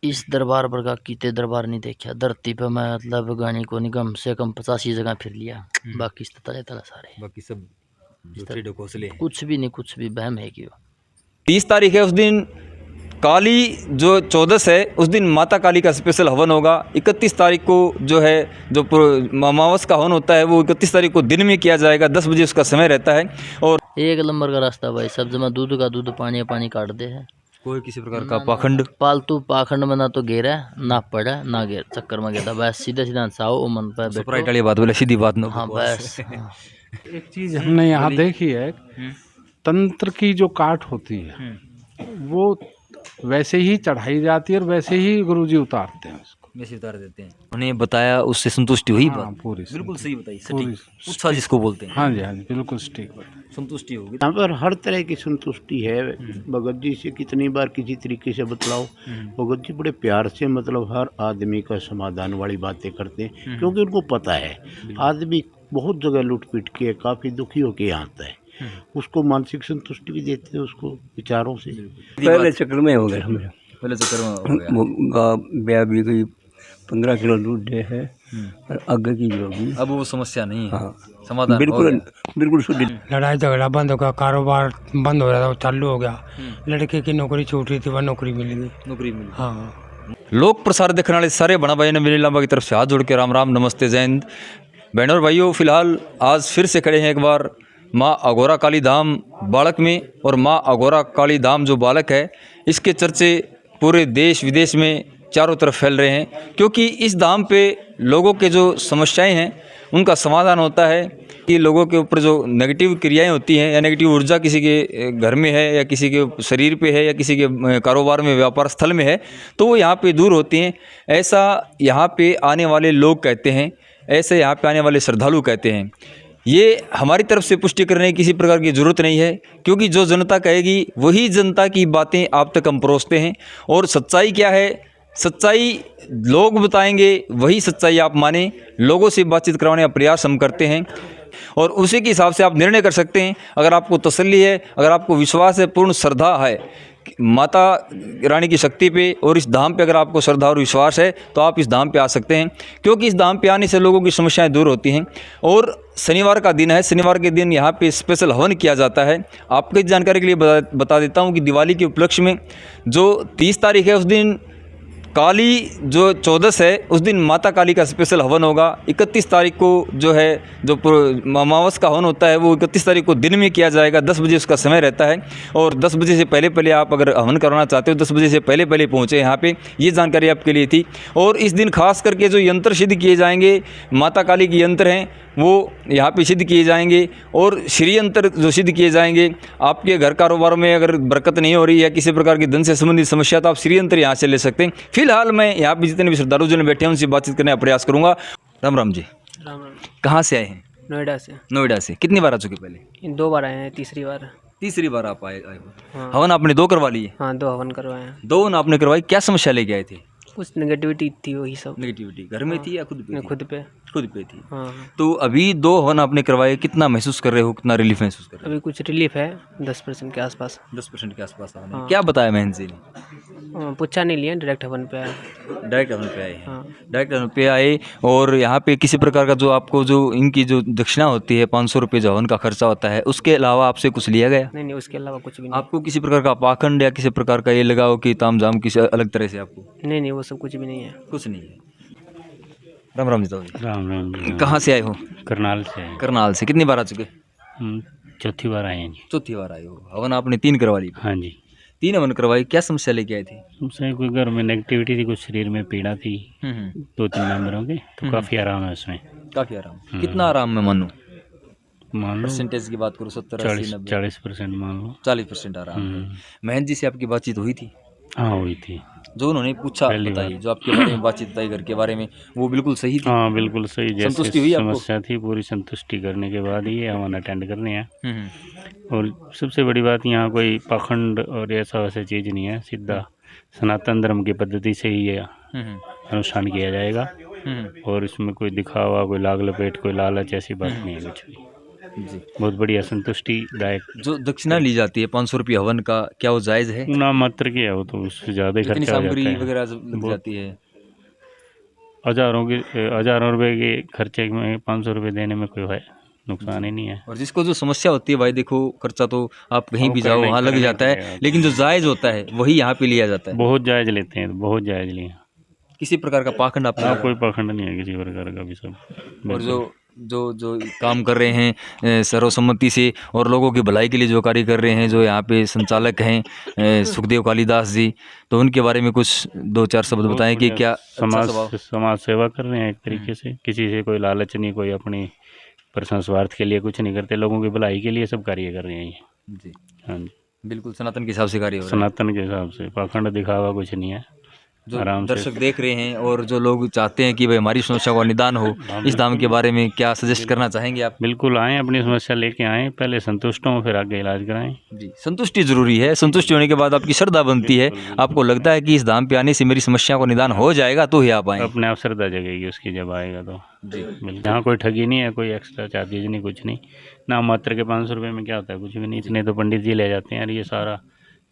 इस दरबार पर का कीते दरबार नहीं देखा धरती पे। मैं मतलब गाने को नहीं कम से कम 85 जगह फिर लिया। बाकी तले तला सारे बाकी सब झूठे ढकोसले हैं। कुछ भी नहीं, कुछ भी बहम है कि 30 तारीख है, उस दिन काली जो 14 है, उस दिन माता काली का स्पेशल हवन होगा। 31 तारीख को जो है जो अमावस का हवन होता है वो 31 तारीख को दिन में किया जाएगा, 10 बजे उसका समय रहता है। और एक नंबर का रास्ता भाई सब जमा दूध का दूध पानी पानी काट दे है। कोई किसी प्रकार का पाखंड पालतू पाखंड में ना तो घेरा ना पड़ा ना घेर चक्कर में गया। बस सीधा सीधा साओ मन पर सुपराइट वाली बात बोले, सीधी बात ना। हाँ बस। एक चीज हमने यहाँ देखी है, तंत्र की जो काट होती है वो वैसे ही चढ़ाई जाती है और वैसे ही गुरुजी उतारते हैं उसको, वैसे उतार देते हैं। उन्हें बताया, उससे संतुष्टि हुई। हाँ, बात पूरी बिल्कुल सही बताई, पूरी सटीक उत्साह जिसको बोलते हैं। हाँ जी, हाँ जी, बिल्कुल ठीक। संतुष्टि होगी। यहाँ पर हर तरह की संतुष्टि है। भगत जी से कितनी बार किसी तरीके से बतलाओ, भगत जी बड़े प्यार से मतलब हर आदमी का समाधान वाली बातें करते हैं, क्योंकि उनको पता है आदमी बहुत जगह लूट पीट के काफ़ी दुखी होके यहाँ आता है। उसको मानसिक संतुष्टि भी देते हैं उसको विचारों से। पहले चक्कर में हो गया मेरा, पहले चक्कर में हो गया। ब्याह भी गई 15 किलो दूध दे है और आगे की जो भी अब वो समस्या नहीं है। हाँ, समाधान बिल्कुल बिल्कुल शुद्ध। लड़ाई झगड़ा बंद हो गया, कारोबार बंद हो रहा था वो चालू हो गया। लड़के की नौकरी छूट रही थी, वह नौकरी मिल गई। नौकरी मिली। हाँ, लोक प्रसार देखने वाले सारे बड़ा भाई ने मेरी लांबा की तरफ से हाथ जोड़ के राम राम, नमस्ते, जय हिंद। बहनों और भाइयों, फिलहाल आज फिर से खड़े हैं एक बार माँ अघोरा काली धाम बालक में। और माँ अघोरा काली धाम जो बालक है, इसके चर्चे पूरे देश विदेश में चारों तरफ फैल रहे हैं, क्योंकि इस धाम पे लोगों के जो समस्याएं हैं उनका समाधान होता है। कि लोगों के ऊपर जो नेगेटिव क्रियाएं होती हैं या नेगेटिव ऊर्जा किसी के घर में है या किसी के शरीर पे है या किसी के कारोबार में, व्यापार स्थल में है, तो वो यहाँ पे दूर होती हैं। ऐसा यहाँ पे आने वाले लोग कहते हैं, ऐसे यहाँ पे आने वाले श्रद्धालु कहते हैं। ये हमारी तरफ से पुष्टि करने की किसी प्रकार की ज़रूरत नहीं है, क्योंकि जो जनता कहेगी वही जनता की बातें आप तक हम परोसते हैं। और सच्चाई क्या है, सच्चाई लोग बताएंगे, वही सच्चाई आप माने। लोगों से बातचीत करवाने का प्रयास हम करते हैं और उसी के हिसाब से आप निर्णय कर सकते हैं। अगर आपको तसल्ली है, अगर आपको विश्वास है, पूर्ण श्रद्धा है माता रानी की शक्ति पे और इस धाम पे, अगर आपको श्रद्धा और विश्वास है तो आप इस धाम पे आ सकते हैं, क्योंकि इस धाम पे आने से लोगों की समस्याएं दूर होती हैं। और शनिवार का दिन है, शनिवार के दिन यहाँ पे स्पेशल हवन किया जाता है। आपकी जानकारी के लिए बता देता हूँ कि दिवाली के उपलक्ष्य में जो 30 तारीख है उस दिन काली जो 14 है, उस दिन माता काली का स्पेशल हवन होगा। 31 तारीख को जो है जो अमावस का हवन होता है वो 31 तारीख को दिन में किया जाएगा, 10 बजे उसका समय रहता है। और 10 बजे से पहले पहले आप अगर हवन करवाना चाहते हो 10 बजे से पहले पहले पहुँचे यहाँ पे, ये जानकारी आपके लिए थी। और इस दिन खास करके जो यंत्र सिद्ध किए जाएंगे, माता काली के यंत्र हैं वो यहाँ पे सिद्ध किए जाएंगे। और श्री यंत्र जो सिद्ध किए जाएंगे, आपके घर कारोबार में अगर बरकत नहीं हो रही है, किसी प्रकार की धन से संबंधित समस्या, तो आप श्री यंत्र यहाँ से ले सकते हैं। फिलहाल मैं यहाँ पे जितने भी श्रद्धालु जन बैठे हैं उनसे बातचीत करने का प्रयास करूँगा। राम राम जी। राम राम। कहाँ से आए हैं? नोएडा से। नोएडा से। कितनी बार आ चुके पहले? 2 बार आए हैं, तीसरी बार। तीसरी बार आप आए हो। हाँ। हवन आपने 2 करवा लिए? हाँ, 2 हवन करवाए हैं। 2 हवन आपने करवाई। क्या समस्या लेके आए थे? कुछ नेगेटिविटी थी, वही सब। नेगेटिविटी घर में थी या खुद पे थी? खुद पे। खुद पे थी। हाँ। तो अभी 2 हवन आपने करवाए, कितना महसूस कर रहे हो, कितना रिलीफ महसूस कर रहे हो? अभी कुछ रिलीफ है, 10% के आसपास। 10% के आसपास आ रहे हैं। हाँ। क्या बताया महन जी ने? पूछा नहीं लिया, डायरेक्ट हवन पे आए। डायरेक्ट हवन पे आए हैं। हाँ। डायरेक्ट हवन पे आए। और यहाँ पे किसी प्रकार का जो आपको जो इनकी जो दक्षिणा होती है 500 रुपये जो हवन का खर्चा होता है, उसके अलावा आपसे कुछ लिया गया? नहीं, उसके अलावा कुछ भी नहीं। आपको किसी प्रकार का पाखंड या किसी प्रकार का ये लगाओ कि ताम झाम किसी अलग तरह से आपको? नहीं, वो सब कुछ भी नहीं है। कुछ नहीं है। राम राम जी। तो राम राम जी। कहाँ से आए हो? करनाल से है। करनाल से। कितनी बार आ चुके? चौथी बार आए हैं जी। चौथी बार आए हो। हवन आपने 3 करवा ली? हाँ जी। 3 हवन करवाई। क्या समस्या लेके आए थे? उससे कोई घर में नेगेटिविटी थी, कुछ शरीर में पीड़ा थी 2-3 मेंबरों के, तो काफ़ी आराम है उसमें। काफ़ी आराम। कितना आराम में मानूं? मान लो परसेंटेज की बात करूँ 70, 80, 90, 40% मान लो। 40% आराम है। महन जी से आपकी बातचीत हुई थी? हाँ, हुई थी। जो उन्होंने पूछा बताइए, जो आपके बारे में बातचीत बताई घर के बारे में, वो बिल्कुल सही थी? हाँ, बिल्कुल सही। संतुष्टि जैसे हुई आपको? समस्या थी पूरी संतुष्टि करने के बाद ही हवन अटेंड करने हैं। और सबसे बड़ी बात, यहाँ कोई पाखंड और ऐसा वैसा चीज़ नहीं है, सीधा सनातन धर्म की पद्धति से ही ये अनुष्ठान किया जाएगा। और इसमें कोई दिखावा, कोई लाग लपेट, कोई लालच, ऐसी बात नहीं है कुछ भी। जी। बहुत बढ़िया संतुष्टिदायक। जो दक्षिणा ली जाती है 500 रुपये हवन का, क्या वो जायज़ है? नाम मात्र की है वो, तो उससे ज़्यादा ही कितनी खर्चा हो जाता सामग्री है। वगैरह लग बहुत जाती है? हज़ारों रुपए के खर्चे में 500 रुपये देने में कोई है नुकसान ही नहीं है। और जिसको जो समस्या होती है भाई, देखो खर्चा तो आप कहीं वो भी जाओ करना ही- वहाँ लग करना ही जाता है, पड़ेगा। लेकिन जो जायज़ होता है वही यहाँ पे लिया जाता है। बहुत जायज़ लेते हैं, बहुत जायज़ लिए। किसी प्रकार का पाखंड आप हाँ, कोई पाखंड नहीं है किसी प्रकार का भी, सब और बिल्कुल। जो काम कर रहे हैं सर्वसम्मति से और लोगों की भलाई के लिए जो कार्य कर रहे हैं, जो यहाँ पे संचालक हैं सुखदेव कालीदास जी, तो उनके बारे में कुछ 2-4 शब्द बहुत बताएं कि बढ़िया क्या अच्छा स्वभाव। समाज सेवा कर रहे हैं एक तरीके से। किसी से कोई लालच नहीं, कोई अपनी पर्सनल स्वार्थ के लिए कुछ नहीं करते, लोगों की भलाई के लिए सब कार्य कर रहे हैं ये। जी, हाँ जी, बिल्कुल सनातन के हिसाब से कार्य हो रहा है। सनातन के हिसाब से पाखंड दिखावा कुछ नहीं है। जो आराम से दर्शक देख रहे हैं और जो लोग चाहते हैं कि भाई हमारी समस्या का निदान हो, इस धाम के बारे में क्या सजेस्ट करना चाहेंगे आप? बिल्कुल आएँ, अपनी समस्या लेके आएँ, पहले संतुष्ट हों फिर आगे इलाज कराएं। जी, संतुष्टि जरूरी है। संतुष्टि होने के बाद आपकी श्रद्धा बनती है, आपको लगता है कि इस धाम पे आने से मेरी समस्या को निदान हो जाएगा, तो ही आप आएँ। अपने आप श्रद्धा जगेगी उसकी जब आएगा तो। जी, बिल्कुल, यहाँ कोई ठगी नहीं है, कोई एक्स्ट्रा चार्जेज नहीं, कुछ नहीं। नाम मात्र के 500 रुपये में क्या होता है, कुछ भी नहीं। इतने तो पंडित जी ले जाते हैं, और ये सारा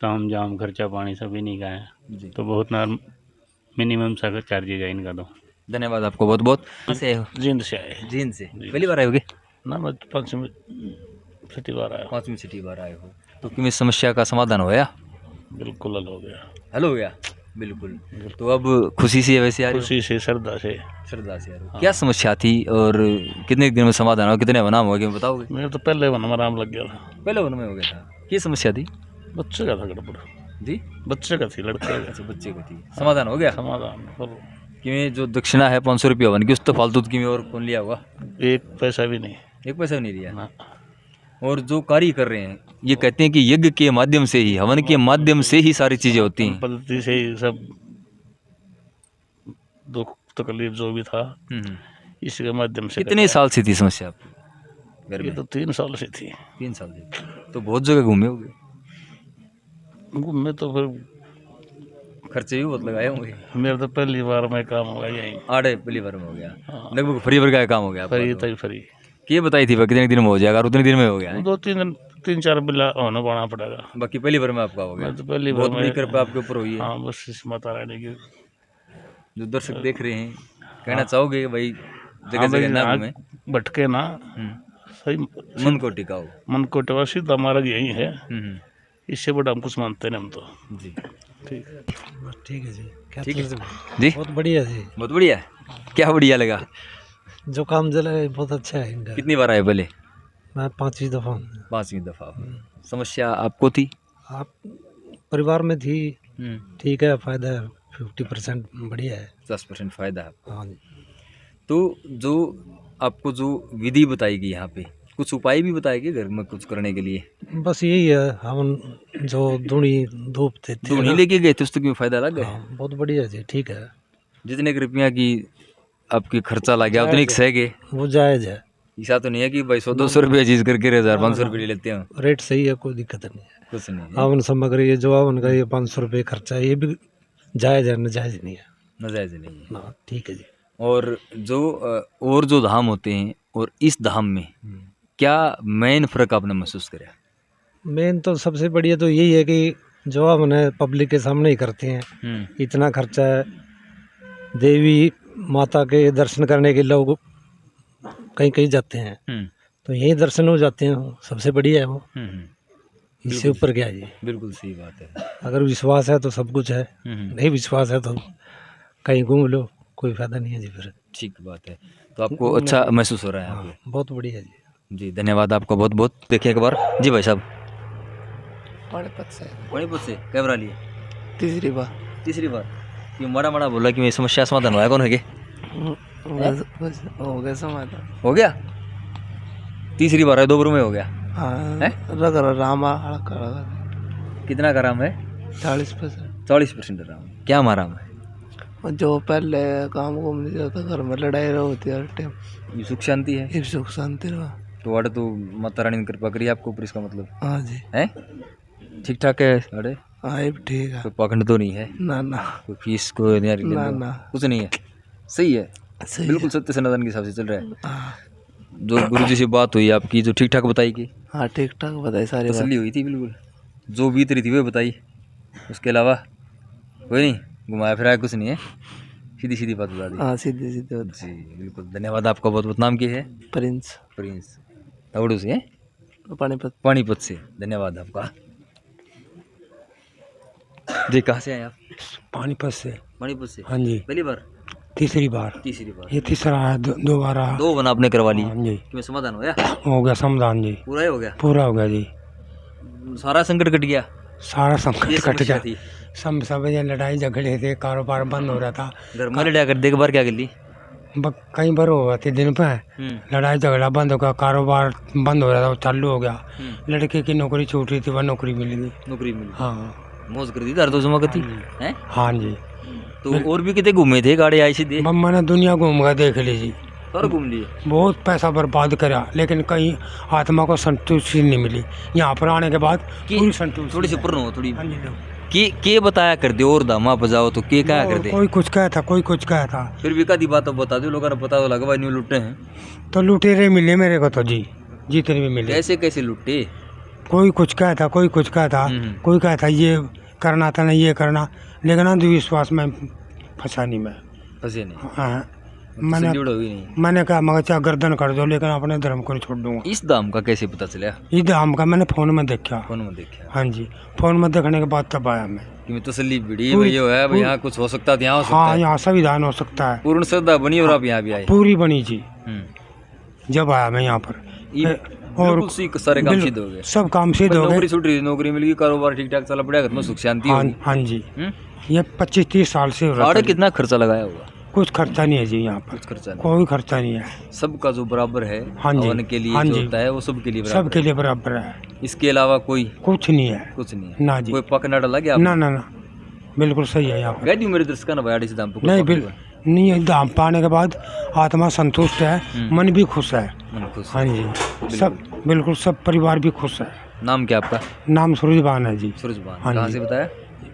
ताम जाम खर्चा पानी सब इन्हीं का है। जी। तो बहुत मिनिमम सा चार्जेज है इनका तो। धन्यवाद आपको बहुत बहुत। कहाँ से आए हो? जींद से आए। जींद से। पहली बार आए होगे? ना मैं 5 छठी बार आया। 5वीं छठी बार आए हो, तो क्यों इस समस्या का समाधान होया? बिल्कुल हल हो गया, हल हो गया बिल्कुल। तो अब खुशी से वैसे आ रहे हो? खुशी से श्रद्धा से। श्रद्धा से आ रहे हो। क्या समस्या थी और कितने दिन में समाधान हो, कितने बनाम हो गए बताओगे? मेरे तो पहले वन में आराम लग गया था। पहले वन में हो गया था। क्या समस्या थी बच्चे का था गड़बड़, जी? बच्चे का थी, लड़के का। अच्छा, बच्चे को थी। समाधान हो गया? समाधान पर क्यों जो दक्षिणा है 500 रुपये हवन की, उस तो फालतू क्यों और कौन लिया होगा? एक पैसा भी नहीं। एक पैसा भी नहीं लिया। ना, और जो कार्य कर रहे हैं ये कहते हैं कि यज्ञ के माध्यम से ही, हवन के माध्यम से ही सारी चीजें होती हैं। पद्धति से ही सब दुख तकलीफ जो भी था इसके माध्यम से। कितने साल से थी समस्या आपको घर ये में? तो 3 साल से थी। 3 साल से। तो बहुत जगह घूमे होंगे, घूमे तो फिर खर्चे भी बहुत लगाए होंगे। मेरा तो पहली बार में काम हुआ यही। आड़े पहली बार में हो गया, लगभग फ्री वर्ग का काम हो गया आपका फ्री तो। तक फ्री। ये बताई थी कितने दिन में हो जाएगा, और उतने दिन में हो गया है? 2-3 बिल्ला होना पड़ना पड़ेगा। बाकी पहली बार में आपका हो गया। मैं तो पहली बहुत बार बड़ी में। कृपा आपके ऊपर हुई है। हाँ, बस इस माता रानी की। जो दर्शक देख रहे हैं, कहना चाहोगे कि भाई जगह हाँ भाई, जगह ना आग घूमे, भटके ना, सही मन को टिकाओ। मन को टिकाओ, सीधा हमारा यही है। हम्म, इससे बड़ा हम कुछ मानते नहीं हम तो। जी ठीक है। ठीक है जी, क्या ठीक है तुलसी- जी, बहुत बढ़िया जी, बहुत बढ़िया। क्या बढ़िया लगा? जो काम चला है बहुत अच्छा है इनका। कितनी बार आए पहले? मैं 5वीं दफा हूँ। 5वीं दफा। समस्या आपको थी? आप परिवार में थी, ठीक है, फायदा है 50% बढ़िया है। 10% फायदा है। हाँ जी, तो जो आपको जो विधि बताई गई यहाँ पे, कुछ उपाय भी बताए गए घर में कुछ करने के लिए? बस यही है, हम जो धूनी धूप देते हैं धूनी ना, लेके गए थे, उससे क्यों फायदा लग गया? हाँ, बहुत बढ़िया जी, ठीक है, जितने के रुपया की आपकी खर्चा लग गया उतने सह गए। वो जायज़ है, ऐसा तो नहीं है कि भाई 100-200 रुपये चीज करके 1500 रुपये ले लेते हैं? रेट सही है, कोई दिक्कत नहीं है। कुछ नहीं है, हवन सामग्री ये जो हवन का ये 500 रुपये खर्चा है, ये भी जायज़ है, नाजायज़ नहीं है नाजायज नहीं है। ना। ठीक है जी। और जो धाम होते हैं और इस धाम में क्या मेन फर्क आपने महसूस करा? मेन तो सबसे बढ़िया तो यही है कि जो हम है पब्लिक के सामने ही करते हैं, इतना खर्चा है, देवी माता के दर्शन करने के लोग कहीं कहीं जाते हैं, तो यही दर्शन हो जाते हैं, सबसे बढ़िया है वो। इससे ऊपर क्या है जी? बिल्कुल सही बात है। अगर विश्वास है तो सब कुछ है, नहीं विश्वास है तो कहीं घूम लो, कोई फायदा नहीं है जी फिर। ठीक बात है। तो आपको अच्छा महसूस हो रहा है यहाँ पे? बहुत बढ़िया जी। जी धन्यवाद आपका बहुत बहुत। देखिए एक बार जी भाई साहब। पानीपत से पानीपत से कैमरा लिए? तीसरी बार। तीसरी बार। क्यों माड़ा माड़ा बोला कि मेरी समस्या समाधान हुआ? कौन है के? बस हो गया समाधान। हो गया? तीसरी बार है, 2 बार में हो गया? हाँ, हैं? रग राम हड़का कितना का आराम है? 40%। 40% आराम। क्या आराम है? जो पहले काम को नहीं जाता, घर में लड़ाई होती है हर टाइम, ये सुख शांति है? ये सुख शांति रहा। तो अरे तो माता रानी ने कृपा करी आपको ऊपर, इसका मतलब हाँ जी, है ठीक ठाक है? अरे हाँ ये भी ठीक है। कोई पाखंड तो नहीं है? ना ना कोई फीस को ना ना, कुछ नहीं है? सही है, सही बिल्कुल सत्य सनातन के हिसाब से चल रहा है। हाँ, जो गुरुजी से बात हुई आपकी, जो ठीक ठाक बताई कि हाँ ठीक ठाक बताई सारी बात। तसल्ली हुई थी बिल्कुल, जो बीत रही थी वो बताई, उसके अलावा कोई नहीं घुमाया फिराया कुछ नहीं है, सीधी सीधी बात बता दी। हाँ सीधे सीधे बात। जी बिल्कुल, धन्यवाद आपका बहुत बहुत। नाम क्या है? प्रिंस प्रिंस, तवड़ू से हैं? पानीपत। पानीपत से, धन्यवाद आपका। जी कहाँ से आए आप? पानीपत से। पानीपत से? हाँ जी, पहली बार? तीसरी बार। तीसरी बार? ये तीसरा है, दो बार है। दो बना आपने करवा ली? हाँ जी, कि समाधान होया? हो गया समाधान जी, पूरा ही हो गया? पूरा हो गया जी, सारा संकट कट गया? सारा ये संकट कट समस्या गया। थी? सब ये लड़ाई झगड़े थे, कारोबार बंद हो रहा था। घर में लड़ा कर देख बार क्या कर ली? कई बार हुआ थे दिन पे, लड़ाई झगड़ा बंद हो गया, कारोबार बंद हो रहा था वो चालू हो गया। लड़के की नौकरी छूट रही थी, वह नौकरी मिल गई। नौकरी मिली? हाँ मौज कर दी, दर दो जमा करती हैं? हाँ जी। तो और भी कितने घूमे थे, गाड़ी आई सी दे? मैंने दुनिया घूम गया, देख लीजिए, और घूम लिए? बहुत पैसा बर्बाद करा, लेकिन कहीं आत्मा को संतुष्टि नहीं मिली। यहाँ पर आने के बाद पूरी संतुष्टि। थोड़ी सी पूर्ण हो थोड़ी हाँ जी, लो। के बताया कर दे, और दामा बजाओ तो के क्या कर दे? कोई कुछ कहा था, कोई कुछ कहा था, फिर भी कदी बात तो बता दो, लोगों ने पता तो लगा भाई नहीं लुटे हैं। तो लुटेरे मिले मेरे को तो जी, जितने भी मिले। कैसे कैसे लुटे? कोई कुछ कहा था, कोई कुछ कहा था, कोई कहा था ये करना था, ना ये करना, लेकिन अंधविश्वास में फंसा नहीं मैं। फंसे नहीं? हाँ, संजोड़ हुई नहीं? मैंने कहा मगर चाहे गर्दन कर दो, लेकिन अपने धर्म को नहीं छोड़ दूंगा। इस दाम का कैसे पता चला? ये दाम का मैंने फोन में देखा। फोन में देखा? हाँ जी, फोन में देखने के बाद तब आया मैं कि मैं तसल्ली भिड़ी भाई, ये है भाई यहाँ कुछ हो सकता था, यहाँ हो सकता हाँ, है। यहाँ संविधान हो सकता है। पूर्ण श्रद्धा बनी और आप यहाँ भी आए? पूरी बनी जी, जब आया मैं यहाँ पर। और सारे काम सिद्ध हो गए? सब काम सिद्ध हो गए। नौकरी छूट रही, नौकरी मिल गई, कारोबार ठीक ठाक चला पड़ा, घर में सुख शांति होगी? हाँ जी, ये 25-30 साल से हो रहा साढ़े था। कितना खर्चा लगाया होगा? कुछ खर्चा नहीं है जी यहाँ पर, कुछ खर्चा नहीं? कोई खर्चा नहीं है। सबका जो बराबर है हाँ जी, हवन के लिए हाँ जो जी, होता है वो सबके लिए बराबर सबके लिए बराबर है। है। इसके अलावा कोई कुछ नहीं है, कुछ नहीं है? ना जी, कोई पक ना डाला गया? ना ना ना, बिल्कुल सही है यहाँ पर। गए मेरे दर्शक ना भाई दाम पे? नहीं नहीं, दाम पाने के बाद आत्मा संतुष्ट है, मन भी खुश है। मन खुश? हाँ जी, सब बिल्कुल, सब परिवार भी खुश है। नाम क्या आपका? नाम सूरजबान है जी। सूरजबान। हाँ कहाँ जी। से बताया?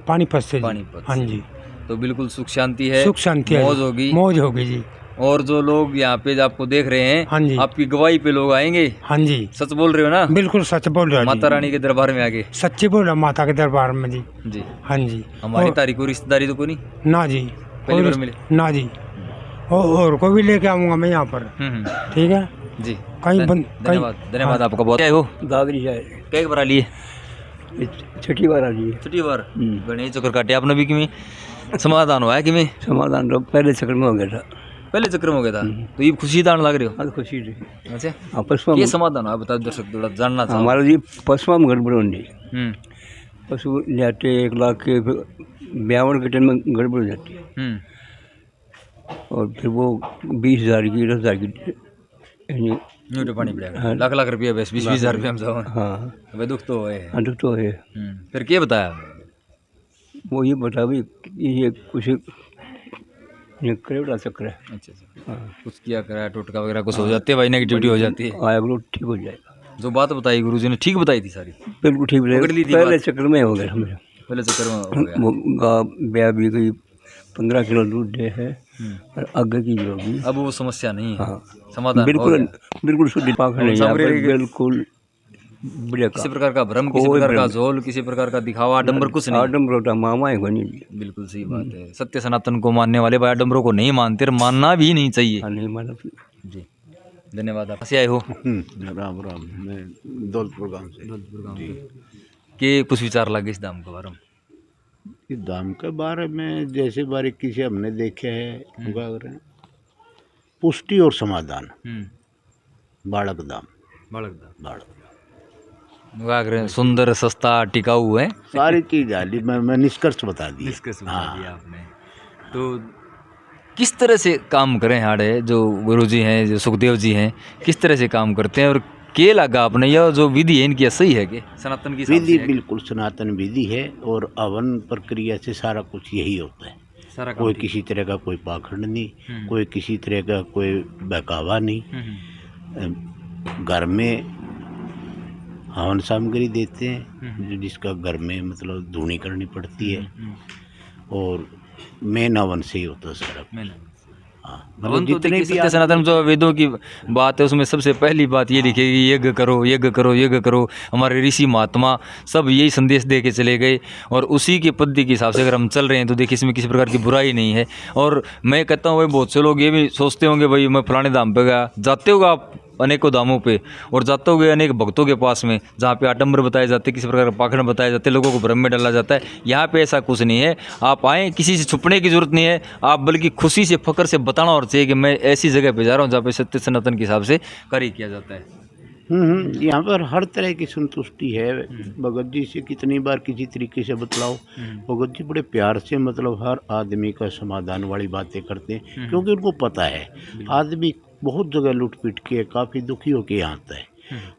पानीपत से जी। पानीपत हाँ से। जी, तो बिल्कुल सुख शांति है, सुख शांति है, मौज होगी? मौज होगी जी। और जो लोग यहाँ पे आपको देख रहे हैं, हाँ जी, आपकी गवाही पे लोग आएंगे? हाँ जी, सच बोल रहे हो ना? बिल्कुल सच बोल रहा माता रानी के दरबार में आगे? सच्ची बोल रहा, माता के दरबार में जी। जी। हाँ जी, हमारी तारीख को रिश्तेदारी तो कोई नहीं? ना जी, पहली बार मिले? ना जी, और को भी लेके आऊँगा मैं यहाँ पर। ठीक है जी, कहीं धन्यवाद। धन्यवाद आपका बहुत। क्या हो? दादरी जाए कई बार लिए? छठी बार आ जी। छठी बार? गणेश चक्कर काटे आपने भी? कि समाधान हुआ है कि समाधान तो पहले चक्कर में हो गया था। पहले चक्कर में हो गया था? तो ये खुशी दान लग रहे हो? आज खुशी थी। अच्छा, हाँ, पशुआ ये समाधान हुआ, बता दर्शक थोड़ा जानना चाहो। हमारा जी पशुआ में गड़बड़ होनी। हम्म पशु ले आते 1 लाख के, 52 के टाइम में गड़बड़ हो जाती है, और फिर वो 20,000 की 10,000 की यानी न्यूटे पानी पड़ेगा। लाख लाख रुपया, बस 20,000 रुपया में जाओ। हाँ भाई दुख तो है। हाँ, दुख तो है। फिर क्या बताया? वो ये बता भाई ये कुछ ये करेवड़ा चक्कर है। अच्छा अच्छा, कुछ किया करा, टोटका वगैरह कुछ हो जाते हैं भाई, नेगेटिविटी हो जाती है। आया बोलो ठीक हो जाएगा। जो बात बताई गुरुजी ने ठीक बताई थी सारी? बिल्कुल ठीक पकड़ ली थी पहले बात? चक्कर में हो गया मेरा। पहले चक्कर में हो गया। वो गाय ब्याह भी गई, 15 किलो दूध दे है, और आगे की जो होगी अब वो समस्या नहीं है? हाँ, समाधान बिल्कुल बिल्कुल शुद्ध पाखंड है यहाँ पर, बिल्कुल बढ़िया। किसी प्रकार का भ्रम, किसी प्रकार का झोल, किसी प्रकार का दिखावा, आडंबर कुछ नहीं? आडम्बर होता मामा है कोई नहीं। बिल्कुल सही बात है। सत्य सनातन को मानने वाले भाई आडंबरों को नहीं मानते और मानना भी नहीं चाहिए। हाँ, नहीं माना। जी, धन्यवाद। आप से आए हो? राम राम, मैं दौलतपुर गांव से। दौलतपुर गाँव के कुछ विचार लगे इस दाम के बारे में? इस दाम के बारे में जैसे बारीकी से हमने देखे है, क्या करें, पुष्टि और समाधान, बालक दाम, बालक सुंदर, सस्ता, टिकाऊ है, सारी चीज डाली। मैं निष्कर्ष बता दी। निष्कर्ष बता दिया आपने। तो किस तरह से काम करें हाड़े जो गुरुजी हैं, जो सुखदेव जी हैं, किस तरह से काम करते हैं, और के लगा आपने यह जो विधि है इनकी सही है कि सनातन की विधि? बिल्कुल सनातन विधि है, और हवन प्रक्रिया से सारा कुछ यही होता है। सारा कोई किसी तरह का कोई पाखंड नहीं, कोई किसी तरह का कोई बहकावा नहीं। घर में हवन सामग्री देते हैं, जिसका घर में मतलब धुनी करनी पड़ती है, और मेन हवन से ही होता है सारा। हाँ भवन मतलब तो जितने देखिए भी सत्य सनातन जो वेदों की बात है उसमें सबसे पहली बात ये लिखी है कि यज्ञ करो यज्ञ करो यज्ञ करो। हमारे ऋषि महात्मा सब यही संदेश दे के चले गए और उसी की पद्धति के हिसाब से अगर हम चल रहे हैं तो देखिए इसमें किसी प्रकार की बुराई नहीं है। और मैं कहता हूँ भाई बहुत से लोग ये भी सोचते होंगे भाई मैं फलाने धाम पे गया, जाते होगा आप अनेकों धामों पे और जाते होंगे अनेक भक्तों के पास में जहाँ पे आडंबर बताए जाते, किसी प्रकार का पाखंड बताए जाते, लोगों को भ्रम में डाला जाता है। यहाँ पे ऐसा कुछ नहीं है। आप आएँ, किसी से छुपने की जरूरत नहीं है, आप बल्कि खुशी से फक्र से बताना और चाहिए कि मैं ऐसी जगह पे जा रहा हूँ जहाँ पे सत्य सनातन के हिसाब से कार्य किया जाता है। यहाँ पर हर तरह की संतुष्टि है। भगत जी से कितनी बार किसी तरीके से बतलाओ, भगत जी बड़े प्यार से मतलब हर आदमी का समाधान वाली बातें करते हैं, क्योंकि उनको पता है आदमी बहुत जगह लूट पीट के काफ़ी दुखी होके यहाँ आता है,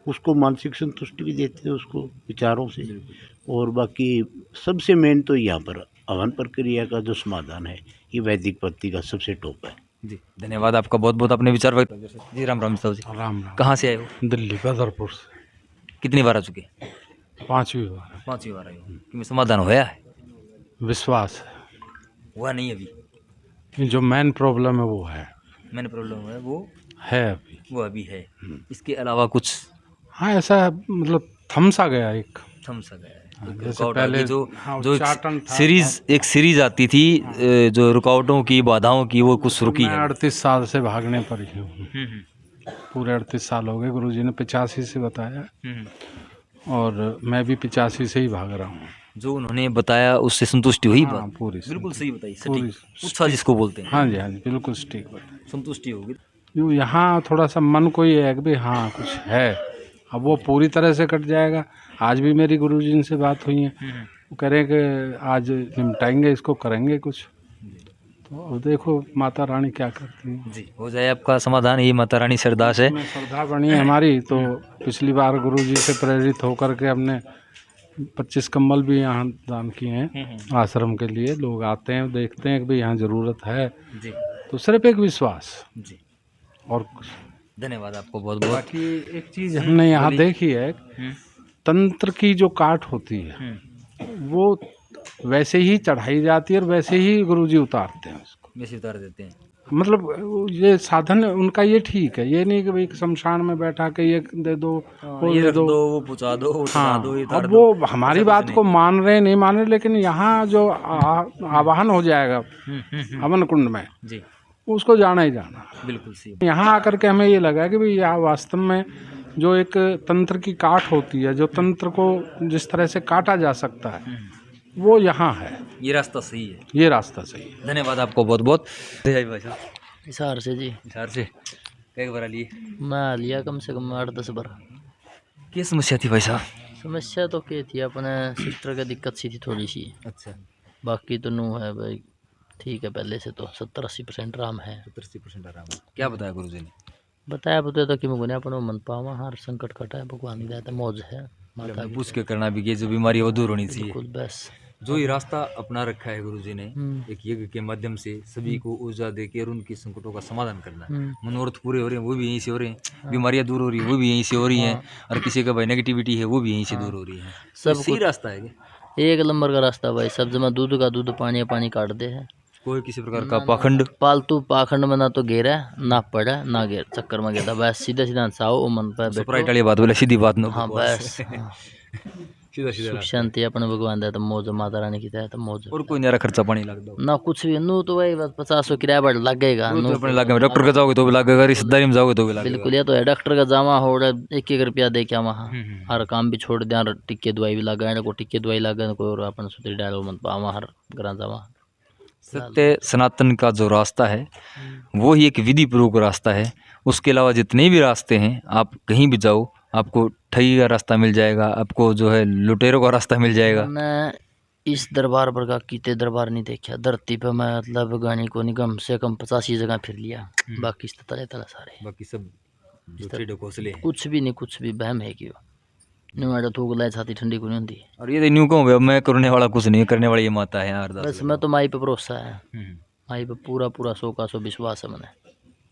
उसको मानसिक संतुष्टि भी देते हैं उसको विचारों से। और बाकी सबसे मेन तो यहाँ पर हवन प्रक्रिया का जो समाधान है ये वैदिक पद्धति का सबसे टॉप है। जी धन्यवाद आपका बहुत बहुत, आपने विचार व्यक्त किए। जी राम राम साहब जी, राम राम। कहाँ से आए हो? दिल्ली बदरपुर से कितनी बार आ चुके? 5वीं बार। 5वीं बार आए हो। कि समाधान होया है? विश्वास हुआ नहीं अभी? है, जो मेन प्रॉब्लम है वो है। मैंने प्रॉब्लम है वो अभी वो अभी है, इसके अलावा कुछ हाँ ऐसा मतलब थम सा गया एक। थम सा गया है। एक जैसे रुकावट पहले आगे जो हाँ, जो उच्चाटन था, सीरीज एक सीरीज आती थी जो रुकावटों की बाधाओं की, वो कुछ रुकी मैं है। 38 साल से भागने पर ही हूँ। पूरे 38 साल हो गए। गुरुजी ने 85 से बताया और मैं भी 85 से ही भाग रहा हूँ। जो उन्होंने बताया उससे संतुष्टि हुई हाँ, बात? पूरी बिल्कुल सही बताई, पूरी सटीक उत्साह जिसको बोलते हैं। हाँ जी हाँ जी बिल्कुल ठीक बताया। संतुष्टि होगी। जो यहाँ थोड़ा सा मन को ये है कि भाई हाँ कुछ है, अब वो पूरी तरह से कट जाएगा। आज भी मेरी गुरुजी से बात हुई है, वो कह रहे हैं कि आज निपटाएंगे इसको, करेंगे कुछ। तो अब देखो माता रानी क्या करती है। जी हो जाए आपका समाधान, ये माता रानी सरदास है। में श्रद्धा बनी है हमारी, तो पिछली बार गुरुजी से प्रेरित होकर के हमने 25 कंबल भी यहाँ दान किए हैं आश्रम के लिए। लोग आते हैं देखते हैं कि भाई यहाँ ज़रूरत है, जी तो सिर्फ एक विश्वास जी और कुछ। धन्यवाद आपको बहुत बहुत। बाकी एक चीज़ हमने यहाँ देखी है, तंत्र की जो काट होती है वो वैसे ही चढ़ाई जाती है और वैसे ही गुरुजी उतारते हैं उसको, वैसे उतार देते हैं। मतलब ये साधन उनका ये ठीक है। ये नहीं कि भाई शमशान में बैठा के ये दे दो वो ये दे रख दो। दो, वो पहुँचा दो, वो चढ़ा हाँ दो, ये उतार अब दो। वो हमारी बात को मान रहे नहीं मान रहे, लेकिन यहाँ जो आवाहन हो जाएगा हवन कुंड में, जी उसको जाना ही जाना। बिल्कुल सही। यहाँ आकर के हमें ये लगा कि भाई यहाँ वास्तव में जो एक तंत्र की काट होती है, जो तंत्र को जिस तरह से काटा जा सकता है, वो यहाँ है। ये रास्ता सही है, ये रास्ता सही है। धन्यवाद आपको बहुत बहुत। भाई साहब हिसार से जी, हिसार से कई बार लिए? मैं लिया कम से कम 8-10 बार। क्या समस्या थी भाई साहब? समस्या तो क्या थी, अपने सिस्टर का दिक्कत सी थी थोड़ी सी, अच्छा, बाकी तो नू है भाई ठीक है, पहले से तो 70-80% आराम है। 70-80% आराम है। क्या बताया गुरुजी ने? बताया तो कि मुझे अपन मन पावा, हर संकट कटा है, भगवान की दया मौज है, माता की पूछ के करना भी कि जो बीमारी है वो दूर होनी चाहिए। बिल्कुल बस। जो ये रास्ता अपना रखा है गुरुजी ने, एक यज्ञ के माध्यम से सभी को ऊर्जा देकर उनकी संकटों का समाधान करना है। मनोरथ पूरे हो रहे हैं वो भी यहीं से हो रहे हैं, बीमारियां दूर हो रही है वो भी यहीं से हो रही हैं, और किसी का भाई नेगेटिविटी है वो भी यहीं से दूर हो रही है। सब सही रास्ता है क्या? एक नंबर का रास्ता भाई। सब जमा दूध का दूध, पानी पानी काट दे है। कोई किसी प्रकार का पाखंड पालतू पाखंड में ना तो घेरा ना पड़ा ना घेर चक्कर में घेरा, बस सीधा सीधा इंसाओ मन पर सप्राइट वाली बात बोले, सीधी बात न हाँ बस। सीधा सीधा सुख शांति अपने भगवान दे तो मौज, माता रानी की दया तो मौज। और कोई न्यारा खर्चा पानी लगता ना कुछ भी, नू तो भाई बस 50 किराया बढ़ लगेगा। तो अपने लागे, डॉक्टर का जाओगे तो भी लगेगा, रिश्तेदारी में जाओगे तो भी लगेगा। बिल्कुल, ये तो है। डॉक्टर का जावा हो रहा 1-1 रुपया दे क्या वहाँ, हर काम भी छोड़ दिया, टिक्के दवाई भी लगा को टिक्के दवाई लगा को, और अपन सुतरी डालो मन पावा हर घर जावा। सत्य सनातन का जो रास्ता है वो ही एक विधि पूर्वक रास्ता है। उसके अलावा जितने भी रास्ते हैं, आप कहीं भी जाओ आपको ठगी का रास्ता मिल जाएगा, आपको जो है लुटेरों का रास्ता मिल जाएगा। मैं इस दरबार पर का कीते दरबार नहीं देखा धरती पे, मैं मतलब गानी को नहीं कम से कम 85 जगह फिर लिया, बाकी तले तला सारे, बाकी सब झूठे ढकोसले हैं। कुछ भी नहीं, कुछ भी बहम है कि न्यू थूक लाए, छाती ठंडी को नहीं होती। और ये न्यू कहूँ मैं करने वाला कुछ नहीं, करने वाली ये माता है। बस मैं तो माई पे भरोसा है, माई पे पूरा 100 का 100 विश्वास है मैंने।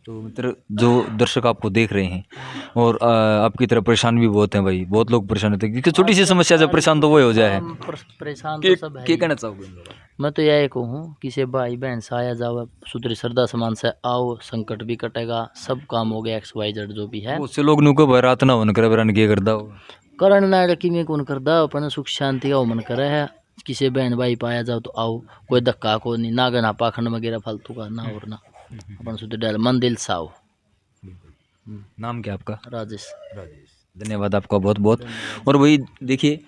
तो मित्र जो दर्शक आपको देख रहे हैं और आपकी तरह परेशान भी बहुत हैं भाई, बहुत लोग परेशान होते हैं क्योंकि छोटी सी समस्या जब परेशान तो वो हो जाए है। परेशान तो सब है क्या ही। कहना चाहोगे? मैं तो यही कहूँ किसी भाई बहन से आया जाओ सुतरी श्रद्धा समान से आओ, संकट भी कटेगा, सब काम हो गया, XYZ जो भी है। बहुत से लोग नुको भाई रात ना होने करे बरन के करदा हो करण ना रखी में कौन करदा, अपन सुख शांति का मन करे है। किसी बहन भाई पाया जाओ तो आओ, कोई धक्का को नहीं, ना गना पाखंड वगैरह फालतू का ना, और ना अपन सुतरी डाल मन दिल से आओ। नाम क्या आपका? राजेश। धन्यवाद आपका बहुत बहुत। और वही देखिए,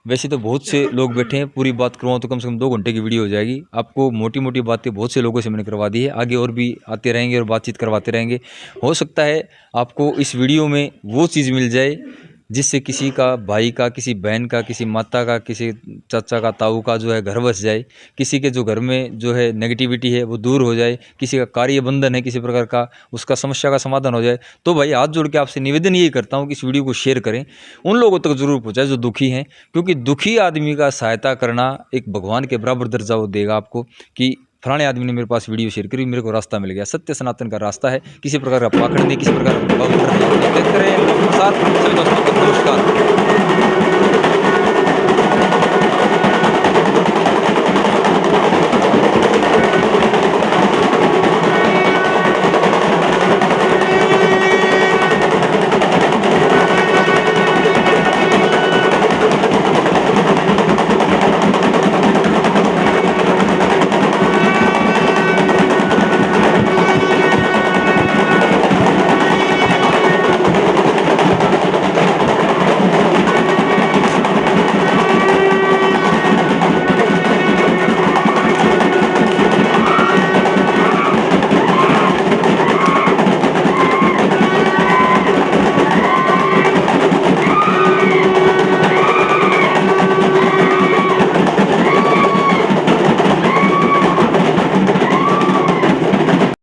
वैसे तो बहुत से लोग बैठे हैं, पूरी बात करवाऊँ तो कम से कम 2 घंटे की वीडियो हो जाएगी। आपको मोटी मोटी बातें बहुत से लोगों से मैंने करवा दी है, आगे और भी आते रहेंगे और बातचीत करवाते रहेंगे। हो सकता है आपको इस वीडियो में वो चीज़ मिल जाए जिससे किसी का भाई का, किसी बहन का, किसी माता का, किसी चाचा का, ताऊ का जो है घर बस जाए, किसी के जो घर में जो है नेगेटिविटी है वो दूर हो जाए, किसी का कार्य बंधन है किसी प्रकार का, उसका समस्या का समाधान हो जाए। तो भाई हाथ जोड़ के आपसे निवेदन यही करता हूँ कि इस वीडियो को शेयर करें, उन लोगों तक जरूर पहुँचाए जो दुखी हैं, क्योंकि दुखी आदमी का सहायता करना एक भगवान के बराबर दर्जा वो देगा आपको कि फलाने आदमी ने मेरे पास वीडियो शेयर करी, मेरे को रास्ता मिल गया। सत्य सनातन का रास्ता है, किसी प्रकार का पाखंड नहीं, किसी प्रकार का देखते रहे साथ। सभी दोस्तों को नमस्कार।